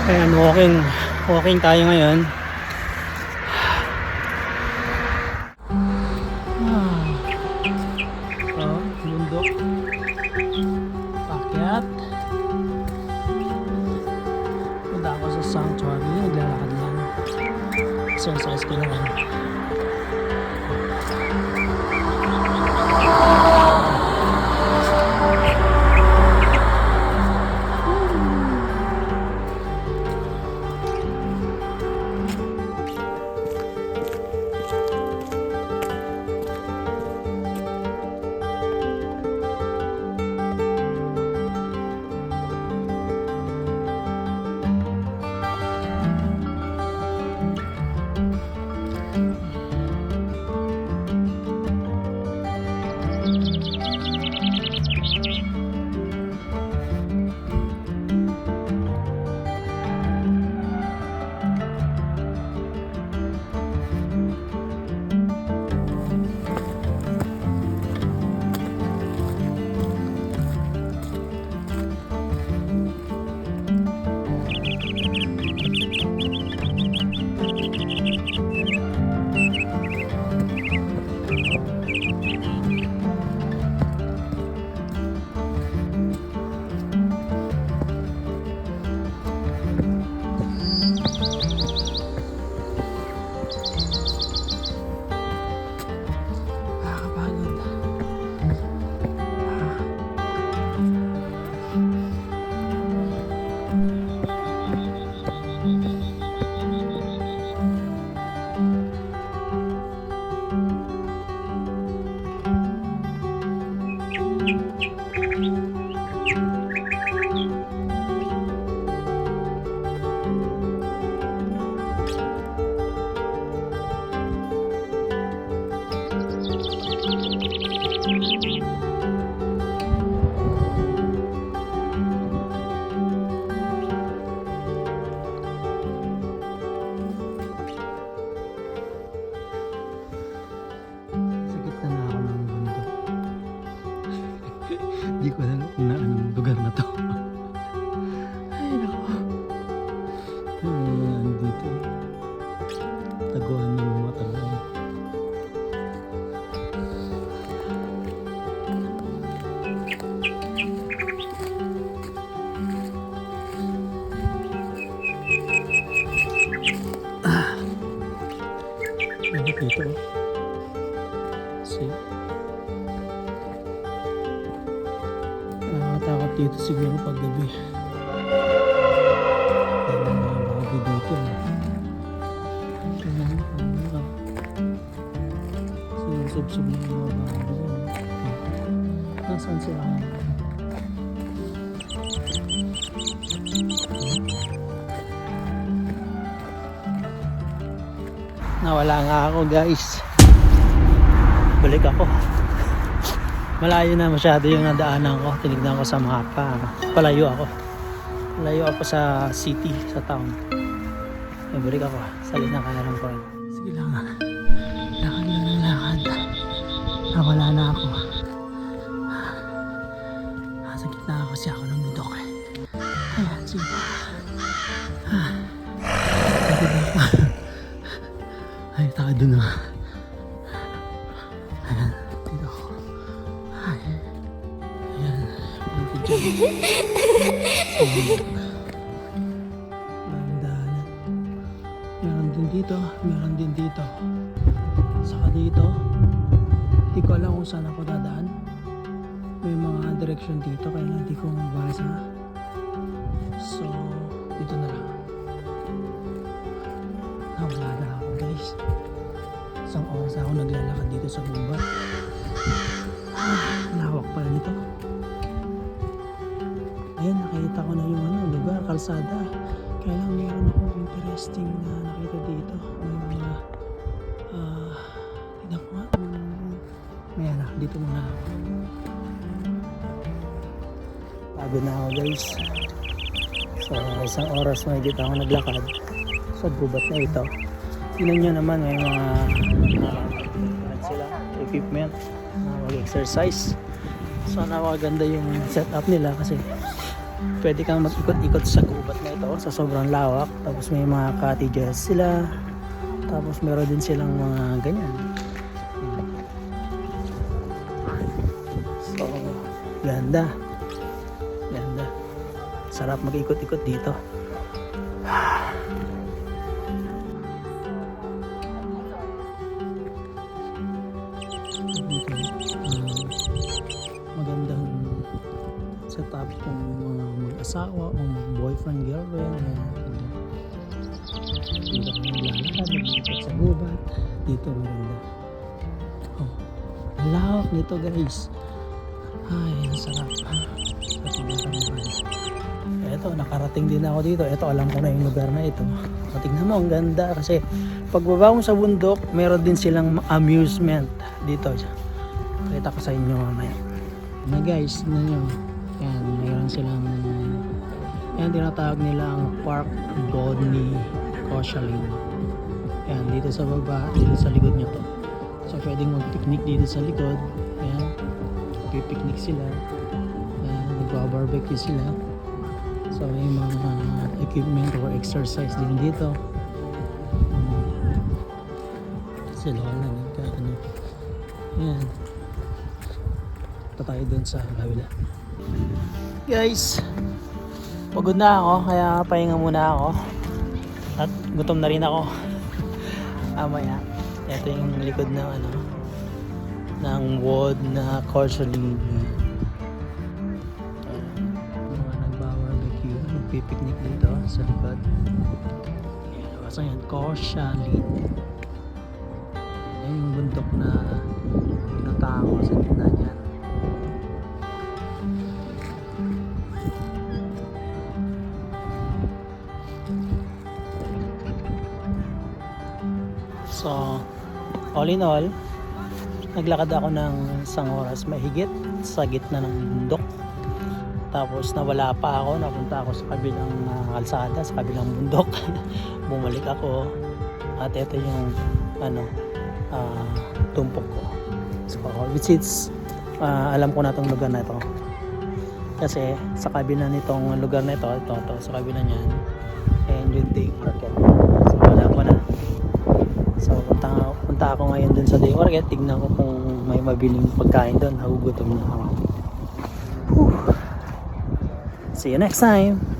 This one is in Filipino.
Ayan, walking tayo ngayon. Bundok. Pakyat. Punta ako sa sanctuary. Naglalakad lang. Exercise ko lang. Hindi ko alam kung na anong lugar na to. Ay nako. Yung mga ano dito. Taguan ng mga taguan. Ano dito? See? Nakakatakot dito siguro pag gabi. Dahil ang mga bago dito. Sinusubsob ng mga bago. Nasaan sila? Nawala nga ako guys. Balik ako. Malayo na masyado yung nadaanan ko. Tinignan ko sa mapa. Palayo ako. Palayo ako sa city, sa town. Balik ako. Salina ka na lang po. Sige lang ha. Lakad lang ng lakad. Nawala na ako. Nasa gitna ako siya ako ng bundok eh. Ayan, sige. Ay, taka dun na. Ayan, dito ako. Ay, ayan. Landanan. Meron din dito, meron din dito. Saka dito, hindi ko alam kung saan ako dadaan. May mga direksyon dito, kaya hindi ko mabasa. So, dito na lang. Nawala na ako guys. Isang oras ako naglalakad dito sa gubat. Lawak pala nito. Ayan, nakita ko na yung lugar, kalsada. Kaya lang meron akong interesting na nakita dito. May mga tignan ko nga. Ayan na, dito muna ako. Pagod na ako guys. So isang oras mahigit ako naglakad sa gubat na ito. Tingnan nyo naman, may mga sila, equipment na mag-exercise. So napakaganda yung setup nila kasi Pwede kang mag-ikot-ikot sa gubat na ito sa sobrang lawak. Tapos may mga cottages sila. Tapos meron din silang mga ganyan. So, ganda. Ganda. Sarap mag-ikot-ikot dito. Magandang setup kung mga mag-asawa o mag-boyfriend, girlfriend. Dito kami naglalakad, nag-ikot sa gubat. Dito maganda. Oh, lawak nito guys. Ay, ang sarap. Eto, nakarating din ako dito. Eto, alam ko na yung lugar na ito. Tingnan mo, ang ganda kasi pagbaba mo sa bundok, meron din silang amusement dito. Pakita ko sa inyo mamaya. Na guys, tingnan nyo. Yan, meron silang yan, tinatawag nila ang Park Bodni Koshalin. Yan, dito sa baba, dito sa likod nyo to. So, pwedeng mag-picnic dito sa likod. Yan, pipiknik sila. Yan, nagba-barbecue sila. So, may mga equipment or exercise din dito. Sila wala nagka-ano. Yan. Ito tayo dun sa kabila. Guys, pagod na ako kaya pahinga muna ako. At gutom na rin ako. Amaya. Ito yung likod ng ano ng wood na Koshalin. Mga nagba-barbecue, nagpipiknik dito sa likod. Ayan, basta yan, Koshalin. Yan yung bundok na pinuntahan ko sa gitna niyan. So, all in all, naglakad ako ng isang oras mahigit sa gitna ng bundok. Tapos nawala pa ako, napunta ako sa kabilang kalsada, sa kabilang bundok. Bumalik ako at ito yung tumpok ko. So, which is alam ko na itong lugar na ito. Kasi sa kabila nitong lugar na ito, sa kabila niyan, and yung day market. So, wala ko na. So, punta ako ngayon dun sa day market. Tignan ko kung may mabiling pagkain dun. Nagugutom na ako. Whew. See you next time.